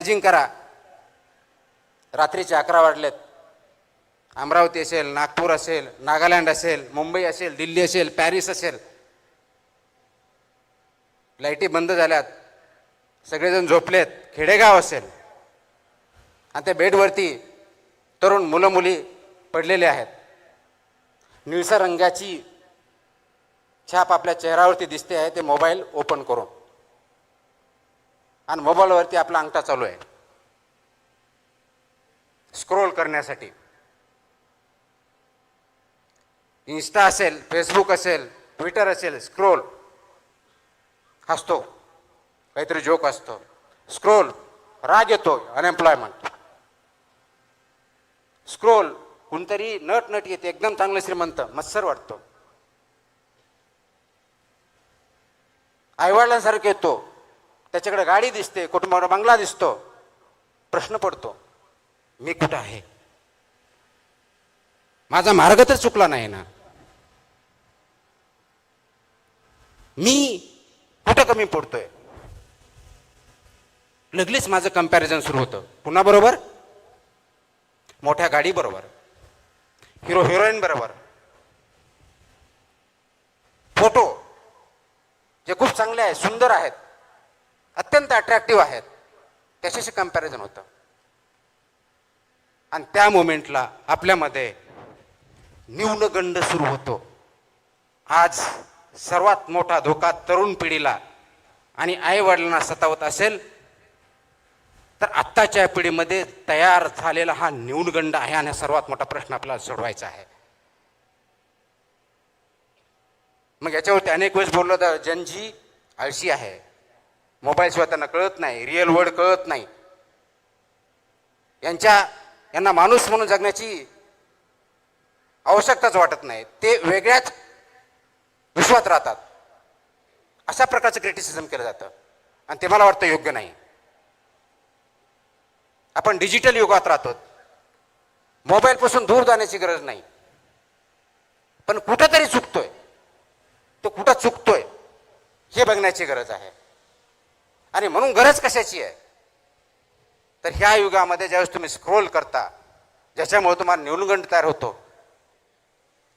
Charging करा. रात्रीचे 11 वाजलेत. अमरावती असेल, नागपूर असेल, नागालँड असेल, मुंबई असेल, दिल्ली असेल, पॅरिस असेल, लाईटी बंद झाल्यात, सगळेजण झोपलेत. खेडेगाव असेल आणि त्या बेडवरती तरुण मुलं मुली पडलेले आहेत. निळसर रंगाची छाप आपल्या चेहऱ्यावरती दिसते आहे, ते मोबाईल ओपन करून, आणि मोबाईलवरती आपला अंगठा चालू आहे स्क्रोल करण्यासाठी. इंस्टा असेल, फेसबुक असेल, ट्विटर असेल, स्क्रोल, हसतो, काहीतरी जोक असतो, स्क्रोल, राग येतो, अनएम्प्लॉयमेंट, स्क्रोल, कोणतरी नट नट येते, एकदम चांगलं श्रीमंत, मत्सर वाटतो, आईवडिलांसारखं येतो, त्याच्याकडे गाडी दिसते, कुटुंबावर बंगला दिसतो. प्रश्न पडतो, मी कुठं आहे? माझा मार्ग तर चुकला नाही ना? मी कुठं कमी पडतोय? लगेच माझं कंपॅरिझन सुरू होतं. पुन्हा बरोबर, मोठ्या गाडी बरोबर, हिरो हिरोईन बरोबर, फोटो जे खूप चांगले आहेत, सुंदर आहेत, अत्यंत अट्रॅक्टिव्ह आहेत, त्याच्याशी कंपॅरिझन होतं. आणि त्या मोमेंटला आपल्यामध्ये न्यूनगंड सुरू होतो. आज सर्वात मोठा धोका तरुण पिढीला आणि आई वडिलांना सतावत असेल तर आत्ताच्या पिढीमध्ये तयार झालेला हा न्यूनगंड आहे, आणि सर्वात मोठा प्रश्न आपल्याला सोडवायचा आहे. मग याच्यावरती अनेक वेळेस बोललो तर जनजी आळशी आहे, मोबाईलशिवाय त्यांना कळत नाही, रिअल वर्ल्ड कळत नाही, यांना माणूस म्हणून जगण्याची आवश्यकताच वाटत नाही, ते वेगळ्याच विश्वात राहतात, अशा प्रकारचं क्रिटिसिझम केलं जातं. आणि ते मला वाटतं योग्य नाही. आपण डिजिटल युगात राहतो, मोबाईलपासून दूर जाण्याची गरज नाही, पण कुठंतरी चुकतोय, तो कुठं चुकतोय हे बघण्याची गरज आहे. आणि म्हणून गरज कशाची आहे तर ह्या युगामध्ये ज्यावेळेस तुम्ही स्क्रोल करता, ज्याच्यामुळे तुम्हाला न्यूनगंड तयार होतो,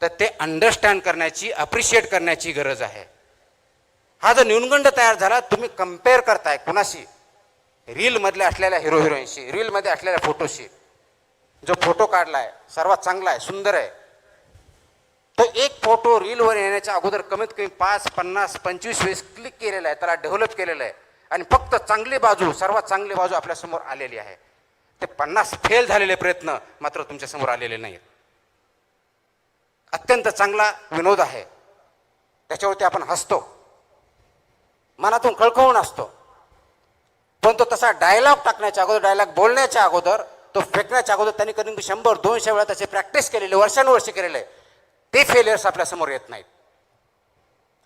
तर ते अंडरस्टँड करण्याची, अप्रिशिएट करण्याची गरज आहे. हा जो न्यूनगंड तयार झाला, तुम्ही कम्पेअर करताय कुणाशी? रीलमधल्या असलेल्या हिरो हिरोईनशी, रीलमध्ये असलेल्या फोटोशी. जो फोटो काढलाय सर्वात चांगला आहे, सुंदर आहे, तो एक फोटो रीलवर येण्याच्या अगोदर कमीत कमी 5, 50, 25 वेळेस क्लिक केलेला आहे, त्याला डेव्हलप केलेलं आहे, आणि फक्त चांगली बाजू, सर्वात चांगली बाजू आपल्यासमोर आलेली आहे. ते 50 फेल झालेले प्रयत्न मात्र तुमच्यासमोर आलेले नाहीत. अत्यंत चांगला विनोद आहे, त्याच्यावरती आपण हसतो, मनातून कळकळून असतो, पण तो तसा डायलॉग टाकण्याच्या अगोदर, डायलॉग बोलण्याच्या अगोदर, तो फेकण्याच्या अगोदर त्यांनी कधी 100-200 वेळा त्याची प्रॅक्टिस केलेली, वर्षानुवर्षे केलेले आहे. ते फेलियर्स आपल्यासमोर येत नाहीत.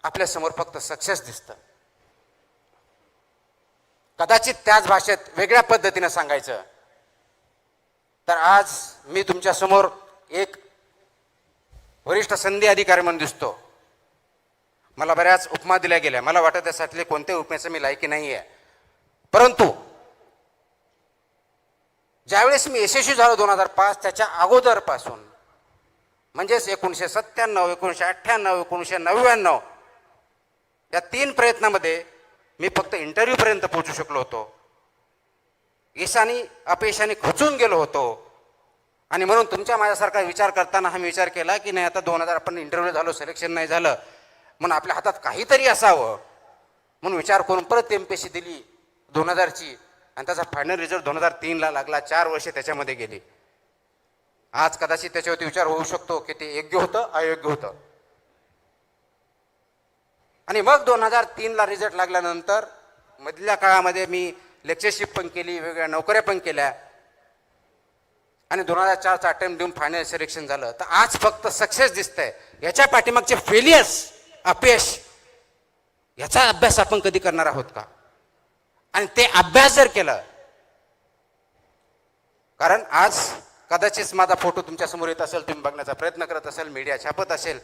आपल्यासमोर फक्त सक्सेस दिसतं. कदाचित त्याच भाषेत वेगळ्या पद्धतीनं सांगायचं तर आज मी तुमच्यासमोर एक वरिष्ठ संधी अधिकारी म्हणून दिसतो. मला बऱ्याच उपमा दिल्या गेल्या, मला वाटत त्यासाठी कोणत्याही उपमेचं मी लायकी नाही आहे. परंतु ज्यावेळेस मी यशस्वी झालो 2005, त्याच्या अगोदरपासून, म्हणजेच 1997, 1998, 1999 या 3 प्रयत्नामध्ये मी फक्त इंटरव्ह्यूपर्यंत पोहोचू शकलो होतो. यशाने अपयशाने खचून गेलो होतो. आणि म्हणून तुमच्या माझ्यासारखा विचार करताना हा मी विचार केला की नाही, आता 2000 आपण इंटरव्ह्यू झालो, सिलेक्शन नाही झालं, म्हणून आपल्या हातात काहीतरी असावं म्हणून विचार करून परत MPSC दिली 2000ची, आणि त्याचा फायनल रिझल्ट 2003ला लागला. 4 वर्षे त्याच्यामध्ये गेली. आज कदाचित त्याच्यावरती विचार होऊ शकतो की ते योग्य होतं, अयोग्य होतं. आणि मग 2003ला रिझल्ट लागल्यानंतर मधल्या काळामध्ये मी लेक्चरशिप पण केली, वेगवेगळ्या नोकऱ्या पण केल्या, आणि 2004चा अटेम्प्ट देऊन फायनल सिलेक्शन झालं. तर आज फक्त सक्सेस दिसतंय. याच्या पाठीमागचे फेलियर्स, अपयश, याचा अभ्यास आपण कधी करणार आहोत का? आणि ते अभ्यास जर केलं, कारण आज कदाचित माझा फोटो तुमच्यासमोर येत असेल, तुम्ही बघण्याचा प्रयत्न करत असेल, मीडिया छापत असेल,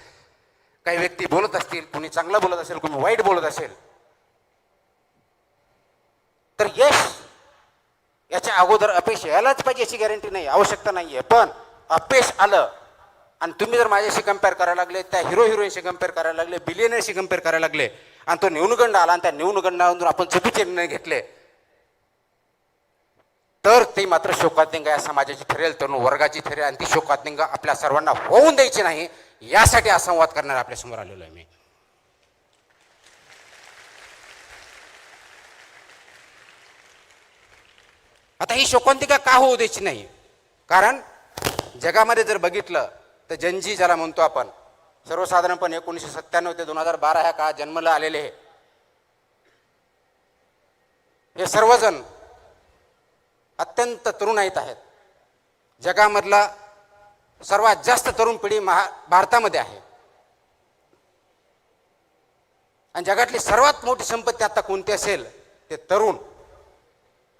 काही व्यक्ती बोलत असतील, कोणी चांगलं बोलत असेल, कोणी वाईट बोलत असेल, तर यश याच्या अगोदर अपयश यायलाच पाहिजे याची गॅरंटी नाही, आवश्यकता नाही आहे. पण अपयश आलं आणि तुम्ही जर माझ्याशी कम्पेअर करायला लागले, त्या हिरोईनशी कम्पेअर करायला लागले, बिलियनरशी कम्पेअर करायला लागले आणि तो न्यूनगंड आला आणि त्या न्यूनगंडावरून आपण चुकीचे निर्णय घेतले, तर ते मात्र शोकांतिका या समाजाची ठरेल, तरुण वर्गाची ठरेल. आणि ती शोकांतिका आपल्या सर्वांना होऊन द्यायची नाही, यासाठी हा संवाद करणार आपल्या समोर आलेलो आहे मी. आता ही शोकांतिका का होऊ द्यायची नाही? कारण जगामध्ये जर बघितलं तर जनजी ज्याला म्हणतो आपण, सर्वसाधारणपणे 1997 ते 2012 ह्या काळात जन्माला आलेले हे सर्वजण अत्यंत तरुण आहेत. जगामधला सर्वात जास्त तरुण पिढी भारतामध्ये आहे. आणि जगातली सर्वात मोठी संपत्ती आता कोणती असेल ते तरुण.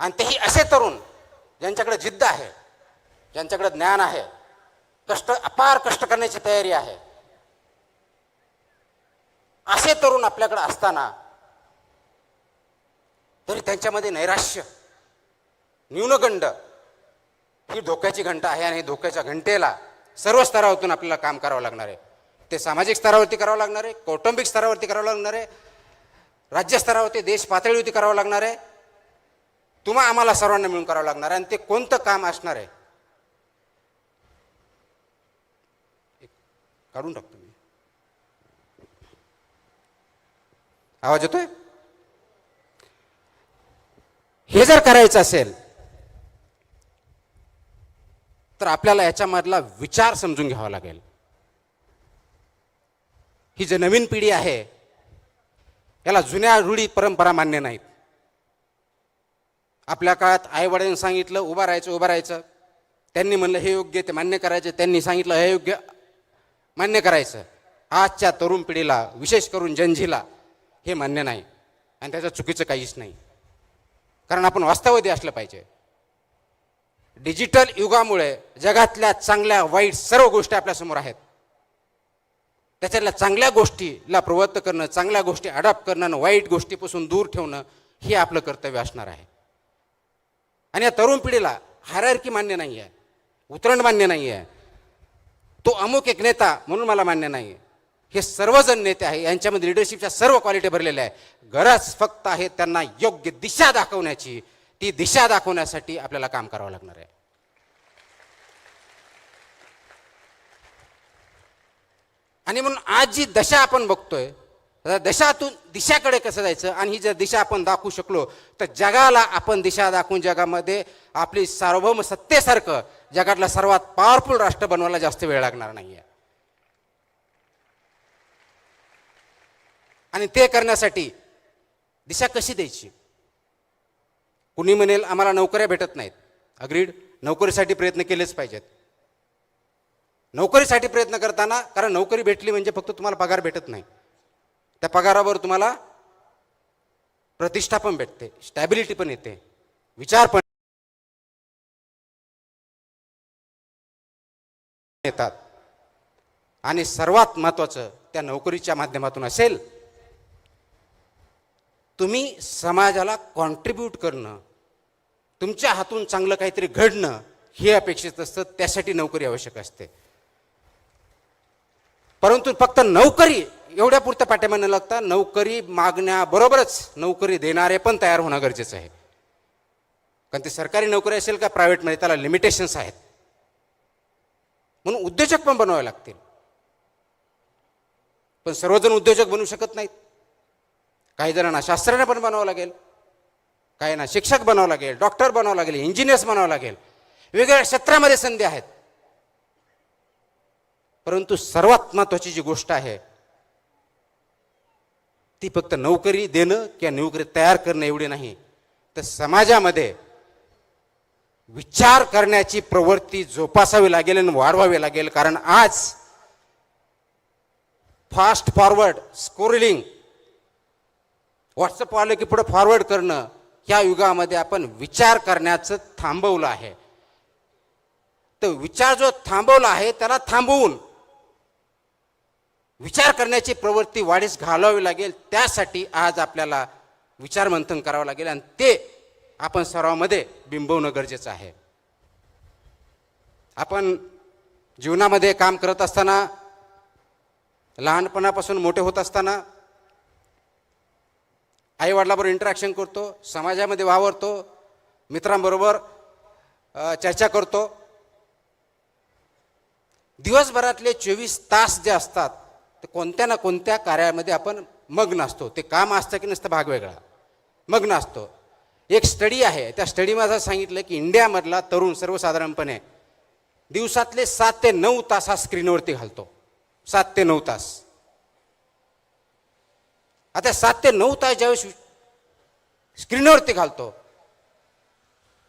आणि तेही असे तरुण ज्यांच्याकडे जिद्द आहे, ज्यांच्याकडे ज्ञान आहे, अपार कष्ट करण्याची तयारी आहे. असे तरुण आपल्याकडे असताना तरी त्यांच्यामध्ये नैराश्य, न्यूनगंड ही धोक्याची घंटा आहे. आणि धोक्याच्या घंटेला सर्व स्तरावरून आपल्याला काम करावं लागणार आहे. ते सामाजिक स्तरावरती करावं लागणार आहे, कौटुंबिक स्तरावरती करावं लागणार आहे, राज्य स्तरावरती, देश पातळीवरती करावं लागणार आहे. तुम्हा आम्हाला सर्वांना मिळून करावं लागणार आहे. आणि ते कोणतं काम असणार आहे काढून टाकतो मी. आवाज येतोय? हे जर करायचं असेल तर आपल्याला याच्यामधला विचार समजून घ्यावा लागेल. ही जी नवीन पिढी आहे याला जुन्या रूढी परंपरा मान्य नाहीत. आपल्या काळात आई वडिलांनी सांगितलं उभं राहायचं, त्यांनी म्हणलं हे योग्य, ते मान्य करायचं, त्यांनी सांगितलं हे योग्य, मान्य करायचं. आजच्या तरुण पिढीला, विशेष करून जनजीला हे मान्य नाही. आणि त्याचं चुकीचं काहीच नाही, कारण आपण वास्तववादी असलं पाहिजे. डिजिटल युगामुळे जगातल्या चांगल्या वाईट सर्व गोष्टी आपल्यासमोर आहेत. त्याच्यातल्या चांगल्या गोष्टीला प्रवृत्त करणं, चांगल्या गोष्टी अडॉप्ट करणं आणि वाईट गोष्टीपासून दूर ठेवणं हे आपलं कर्तव्य असणार आहे. आणि या तरुण पिढीला हायरार्की मान्य नाही आहे, उतरंड मान्य नाही आहे, तो अमुक एक नेता म्हणून मला मान्य नाही. हे सर्वजण नेते आहे, यांच्यामध्ये लिडरशिपच्या सर्व क्वालिटी भरलेल्या आहे. गरज फक्त आहे त्यांना योग्य दिशा दाखवण्याची. ती दिशा दाखवण्यासाठी आपल्याला काम करावं लागणार आहे. आणि म्हणून आज जी दशा आपण बघतोय, दशातून दिशाकडे कसं जायचं, आणि ही जर दिशा आपण दाखवू शकलो तर जगाला आपण दिशा दाखवून जगामध्ये आपली सार्वभौम सत्तेसारखं जगातला सर्वात पॉवरफुल राष्ट्र बनवायला जास्त वेळ लागणार नाहीये. आणि ते करण्यासाठी दिशा कशी द्यायची? कुणी म्हणेल आम्हाला नोकऱ्या भेटत नाहीत. अग्रीड, नोकरीसाठी प्रयत्न केलेच पाहिजेत. नोकरीसाठी प्रयत्न करताना, कारण नोकरी भेटली म्हणजे फक्त तुम्हाला पगार भेटत नाही, त्या पगारावर तुम्हाला प्रतिष्ठा पण भेटते, स्टॅबिलिटी पण येते, विचार पण येतात. आणि सर्वात महत्त्वाचं त्या नोकरीच्या माध्यमातून असेल तुम्ही समाजाला कॉन्ट्रीब्यूट करणं, तुमच्या हातून चांगलं काहीतरी घडणं हे अपेक्षित असतं. त्यासाठी नोकरी आवश्यक असते. परंतु फक्त नोकरी एवढ्या पुरतं पाठिंबा न लागता नोकरी मागण्याबरोबरच नोकरी देणारे पण तयार होणं गरजेचं आहे. कारण ते सरकारी नोकरी असेल का प्रायव्हेटमध्ये, त्याला लिमिटेशन्स आहेत. म्हणून उद्योजक पण बनवावे लागतील. पण सर्वजण उद्योजक बनू शकत नाहीत. काही जणांना शास्त्रज्ञ पण बनावं लागेल, काहींना शिक्षक बनावं लागेल, डॉक्टर बनावं लागेल, इंजिनियर्स बनावं लागेल. वेगवेगळ्या क्षेत्रामध्ये संधी आहेत. परंतु सर्वात महत्त्वाची जी गोष्ट आहे ती फक्त नोकरी देणं किंवा नोकरी तयार करणं एवढी नाही, तर समाजामध्ये विचार करण्याची प्रवृत्ती जोपासावी लागेल आणि वाढवावी लागेल. कारण आज फास्ट फॉरवर्ड स्क्रोलिंग, व्हॉट्सअप आलं की पुढे फॉरवर्ड करणं, या युगामध्ये आपण विचार करण्याचं थांबवलं आहे. तर विचार जो थांबवला आहे त्याला थांबवून विचार करण्याची प्रवृत्ती वाढीस घालावी लागेल. त्यासाठी आज आपल्याला विचार मंथन करावं लागेल. आणि ते आपण सर्वांमध्ये बिंबवणं गरजेचं आहे. आपण जीवनामध्ये काम करत असताना, लहानपणापासून मोठे होत असताना आईवडिलांबरोबर इंटरॅक्शन करतो, समाजामध्ये वावरतो, मित्रांबरोबर चर्चा करतो. दिवसभरातले 24 तास जे असतात ते कोणत्या ना कोणत्या कार्यामध्ये आपण मग्न असतो. ते काम असतं की नसतं भाग वेगळा, मग्न असतो. एक स्टडी आहे, त्या स्टडीमध्ये सांगितलं की इंडियामधला तरुण सर्वसाधारणपणे दिवसातले 7 ते 9 तास हा स्क्रीनवरती घालतो. 7 ते 9 तास. आता 7 ते 9 तास ज्यावेळेस स्क्रीनवरती घालतो,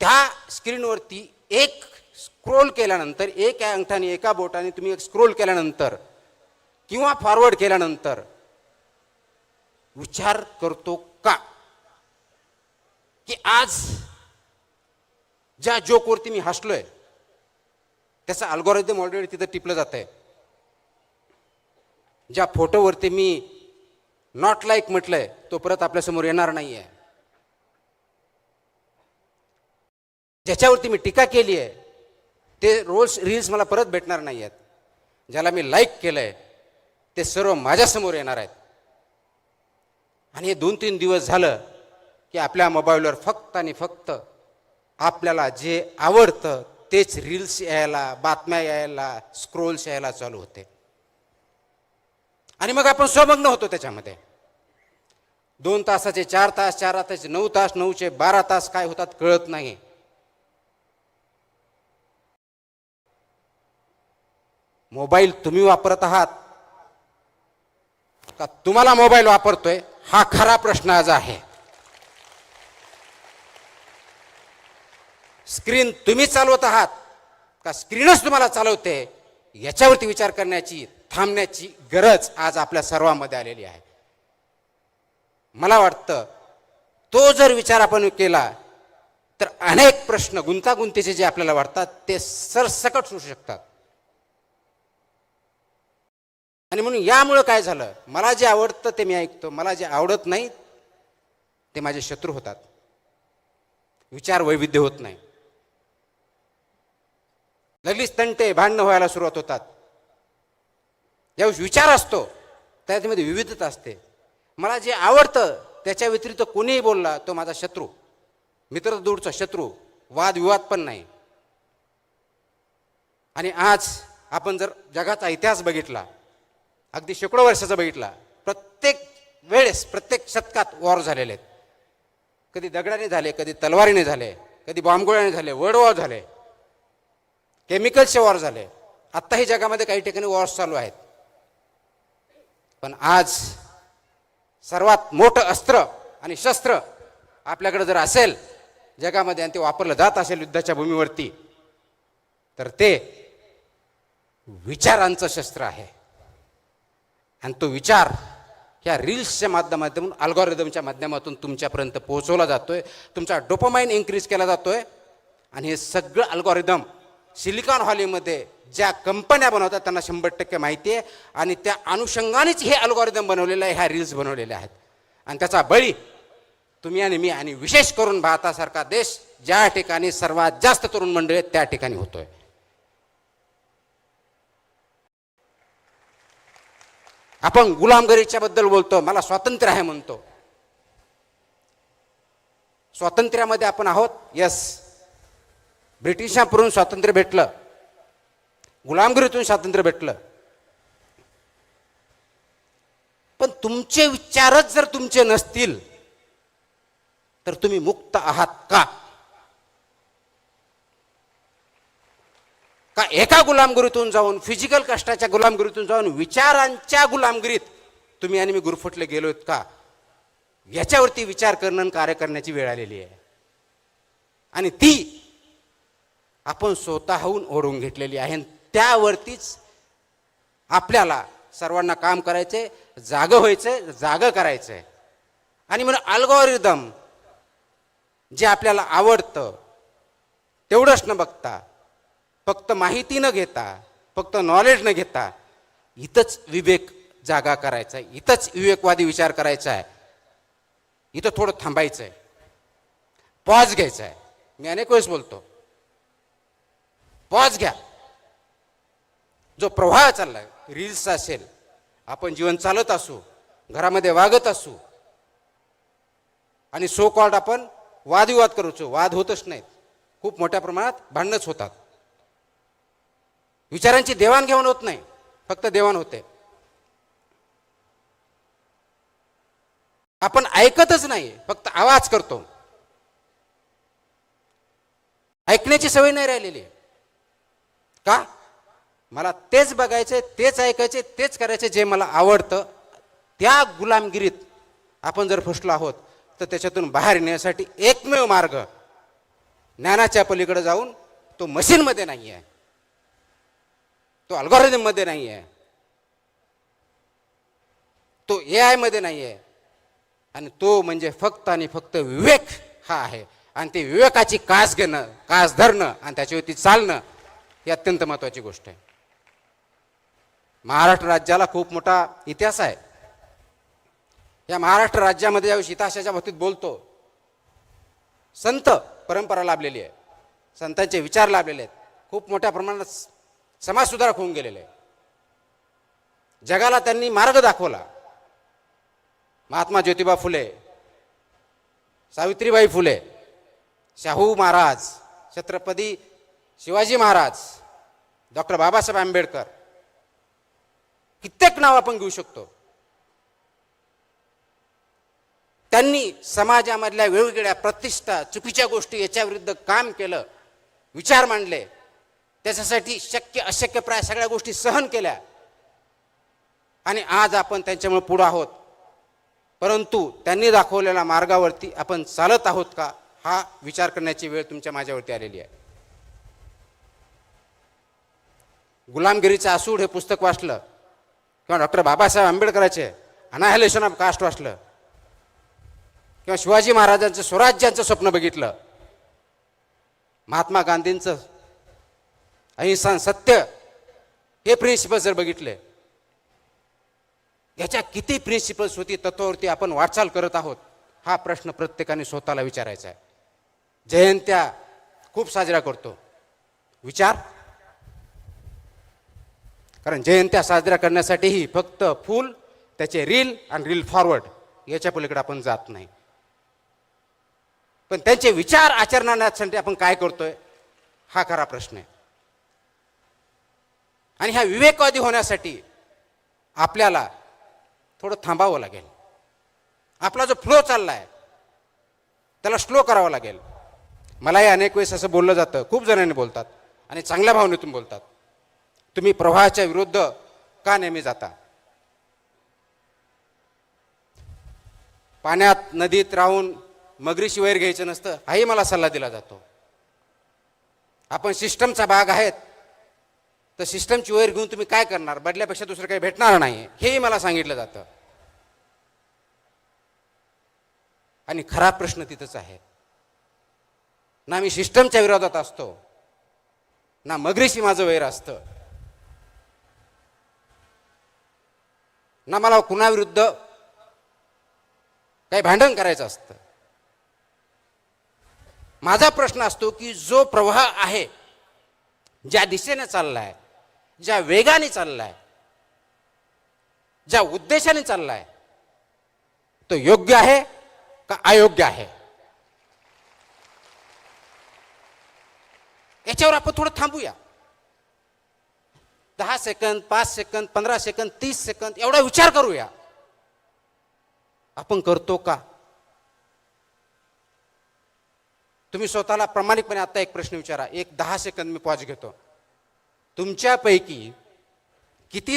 त्या स्क्रीनवरती एक स्क्रोल केल्यानंतर, एक अंगठाने एका बोटाने तुम्ही एक स्क्रोल केल्यानंतर किंवा फॉरवर्ड केल्यानंतर विचार करतो का की आज ज्या जोकवरती मी हसलोय त्याचा अल्गोरिदम ऑलरेडी तिथं टिपलं जात आहे. ज्या फोटोवरती मी नॉट लाईक म्हटलंय तो परत आपल्यासमोर येणार नाहीये. ज्याच्यावरती मी टीका केली आहे ते रील्स मला परत भेटणार नाही आहेत. ज्याला मी लाईक केलंय ते सर्व माझ्यासमोर येणार आहेत. आणि हे 2-3 दिवस झालं की आपल्या मोबाईलवर फक्त आणि फक्त आपल्याला जे आवडतं तेच रील्स यायला, बातम्या यायला, स्क्रोल्स यायला चालू होते. आणि मग आपण स्वमग्न होतो त्याच्यामध्ये. 2 तासाचे 4 तास, 4 तासाचे 9 तास, 9चे 12 तास काय होतात कळत नाही. मोबाईल तुम्ही वापरत आहात का तुम्हाला मोबाईल वापरतोय, हा खरा प्रश्न आज आहे. स्क्रीन तुम्ही चालवत आहात का स्क्रीनच तुम्हाला चालवते, याच्यावरती विचार करण्याची, थांबण्याची गरज आज आपल्या सर्वांमध्ये आलेली आहे. मला वाटतं तो जर विचार आपण केला तर अनेक प्रश्न गुंतागुंतीचे जे आपल्याला वाटतात ते सरसकट सुटू शकतात. आणि म्हणून यामुळं काय झालं, मला जे आवडतं ते मी ऐकतो, मला जे आवडत नाही ते माझे शत्रू होतात. विचार वैविध्य होत नाही. लगेच तंटे, भांडणं व्हायला सुरुवात होतात. ज्यावेळेस विचार असतो त्यामध्ये विविधता असते. मला जे आवडतं त्याच्या व्यतिरिक्त कोणीही बोलला तो माझा शत्रू, मित्र दूरचा शत्रू, वादविवाद पण नाही. आणि आज आपण जर जगाचा इतिहास बघितला, अगदी शेकडो वर्षाचा बघितला, प्रत्येक वेळेस, प्रत्येक शतकात वॉर झालेले आहेत. कधी दगडाने झाले, कधी तलवारीने झाले, कधी बॉम्बगोळ्याने झाले, वर्ल्ड वॉर झाले, केमिकल्सचे वॉर झाले. आत्ताही जगामध्ये काही ठिकाणी वॉर्स चालू आहेत. पण आज सर्वात मोठं अस्त्र आणि शस्त्र आपल्याकडे जर असेल जगामध्ये आणि ते वापरलं जात असेल युद्धाच्या भूमीवरती, तर ते विचारांचं शस्त्र आहे. आणि तो विचार ह्या रील्सच्या माध्यमातून, अल्गोरिदमच्या माध्यमातून तुमच्यापर्यंत पोहोचवला जातोय. तुमचा डोपामाइन इन्क्रीज केला जातोय. आणि हे सगळं अल्गोरिदम सिलिकॉन व्हॅलीमध्ये ज्या कंपन्या बनवतात त्यांना 100% माहिती आहे. आणि त्या अनुषंगानेच हे अल्गोरिदम बनवलेलं आहे, ह्या रील्स बनवलेल्या आहेत. आणि त्याचा बळी तुम्ही आणि मी, आणि विशेष करून भारतासारखा देश ज्या ठिकाणी सर्वात जास्त तरुण मंडळी आहेत त्या ठिकाणी होतोय. आपण गुलामगिरीच्या बद्दल बोलतो, मला स्वातंत्र्य आहे म्हणतो. स्वातंत्र्यामध्ये आपण आहोत, यस. ब्रिटिशांकडून स्वातंत्र्य भेटलं, गुलामगिरीतून स्वातंत्र्य भेटलं. पण तुमचे विचारच जर तुमचे नसतील तर तुम्ही मुक्त आहात का? का एका गुलामगिरीतून जाऊन, फिजिकल कष्टाच्या गुलामगिरीतून जाऊन विचारांच्या गुलामगिरीत तुम्ही आणि मी गुरफटले गेलोत का? याच्यावरती विचार करणं आणि कार्य करण्याची वेळ आलेली आहे. आणि ती आपण स्वतःहून ओढून घेतलेली आहे. त्यावरतीच आपल्याला सर्वांना काम करायचंय, जागं व्हायचंय, जागं करायचंय. आणि म्हणून अल्गोरिदम जे आपल्याला आवडतं तेवढंच न बघता, फक्त माहिती न घेता, फक्त नॉलेज न घेता, इथंच विवेक जागा करायचा आहे, इथंच विवेकवादी विचार करायचा आहे, इथं थोडं थांबायचं आहे. पॉज घ्यायचा आहे. मी अनेक वेळेस बोलतो, पॉज घ्या. जो प्रवाह चाललाय, रील्स असेल, आपण जीवन चालत असू, घरामध्ये वागत असू, आणि सो कॉल्ड आपण वादविवाद करूचो, वाद होतच नाहीत, खूप मोठ्या प्रमाणात भांडणच होतात. विचारांची देवाणघेवाण होत नाही, फक्त देवाण होते. आपण ऐकतच नाही, फक्त आवाज करतो. ऐकण्याची सवय नाही राहिलेली. का? मला तेच बघायचे, तेच ऐकायचे, तेच करायचे जे मला आवडतं. त्या गुलामगिरीत आपण जर फसलो आहोत, तर त्याच्यातून बाहेर येण्यासाठी एकमेव मार्ग ज्ञानाच्या पलीकडे जाऊन, तो मशीनमध्ये नाही आहे, तो अल्गोरिदम मध्ये नाही आहे, तो AI मध्ये नाही आहे, आणि तो म्हणजे फक्त आणि फक्त विवेक हा आहे. आणि ते विवेकाची कास घेणं, कास धरणं आणि त्याच्यावरती चालणं ही अत्यंत महत्त्वाची गोष्ट आहे. महाराष्ट्र राज्याला खूप मोठा इतिहास आहे. या महाराष्ट्र राज्यामध्ये ज्यावेळी इतिहासाच्या बाबतीत बोलतो, संत परंपरा लाभलेली आहे, संतांचे विचार लाभलेले आहेत, खूप मोठ्या प्रमाणात समाजसुधारक होऊन गेलेले आहे. जगाला त्यांनी मार्ग दाखवला. महात्मा ज्योतिबा फुले, सावित्रीबाई फुले, शाहू महाराज, छत्रपती शिवाजी महाराज, डॉक्टर बाबासाहेब आंबेडकर, कित्येक नाव आपण घेऊ शकतो. त्यांनी समाजामधल्या वेगवेगळ्या प्रतिष्ठा, चुकीच्या गोष्टी याच्या विरुद्ध काम केलं, विचार मांडले, त्याच्यासाठी शक्य अशक्य प्राय सगळ्या गोष्टी सहन केल्या, आणि आज आपण त्यांच्यामुळे पुढे आहोत. परंतु त्यांनी दाखवलेल्या मार्गावरती आपण चालत आहोत का, हा विचार करण्याची वेळ तुमच्या माझ्यावरती आलेली आहे. गुलामगिरीचं आसूड हे पुस्तक वाचलं, किंवा डॉक्टर बाबासाहेब आंबेडकरांचे अनाहिलेशन ऑफ कास्ट वाचलं, किंवा शिवाजी महाराजांचं स्वराज्याचं स्वप्न बघितलं, महात्मा गांधींचं अहिंसा सत्य हे प्रिन्सिपल जर बघितले, याच्या किती प्रिन्सिपल्स होती, तत्वावरती आपण वाटचाल करत आहोत, हा प्रश्न प्रत्येकाने स्वतःला विचारायचा आहे. जयंत्या खूप साजरा करतो, विचार, कारण जयंत्या साजरा करण्यासाठीही फक्त फूल, त्याचे रील आणि रील फॉरवर्ड याच्या पलीकडे आपण जात नाही. पण त्यांचे विचार आचरणासाठी आपण काय करतोय, हा खरा प्रश्न आहे. आणि ह्या विवेकवादी होण्यासाठी आपल्याला थोडं थांबावं लागेल. आपला जो फ्लो चाललाय त्याला स्लो करावं लागेल. मलाही अनेक वेळेस असं बोललं जातं, खूप जणांनी बोलतात आणि चांगल्या भावनेतून बोलतात, तुम्ही प्रवाहाच्या विरुद्ध का नेहमी जाता? पाण्यात नदीत राहून मगरीशी वैर घ्यायचं नसतं, हाही मला सल्ला दिला जातो. आपण सिस्टमचा भाग आहेत, तर सिस्टमची वैर घेऊन तुम्ही काय करणार, बदल्यापेक्षा दुसरं काही भेटणार नाही, हेही मला सांगितलं जातं. आणि खरा प्रश्न तिथंच आहे. ना मी सिस्टमच्या विरोधात असतो, ना मगरीशी माझं वैर असतं, ना मला कुणाविरुद्ध काही भांडण करायचं असतं. माझा प्रश्न असतो की जो प्रवाह आहे, ज्या दिशेने चाललाय, ज्या वेगाने चाललाय, ज्या उद्देशाने चाललाय, तो योग्य आहे का अयोग्य आहे? याच्यावर आपण थोडं थांबूया. 10 सेकंद, 5 सेकंद, 15 सेकंद, 30 सेकंद एवढा विचार करूया. आपण करतो का? तुम्ही स्वतःला प्रामाणिकपणे आता एक प्रश्न विचारा. एक 10 सेकंद मी पॉज घेतो. तुमच्यापैकी किती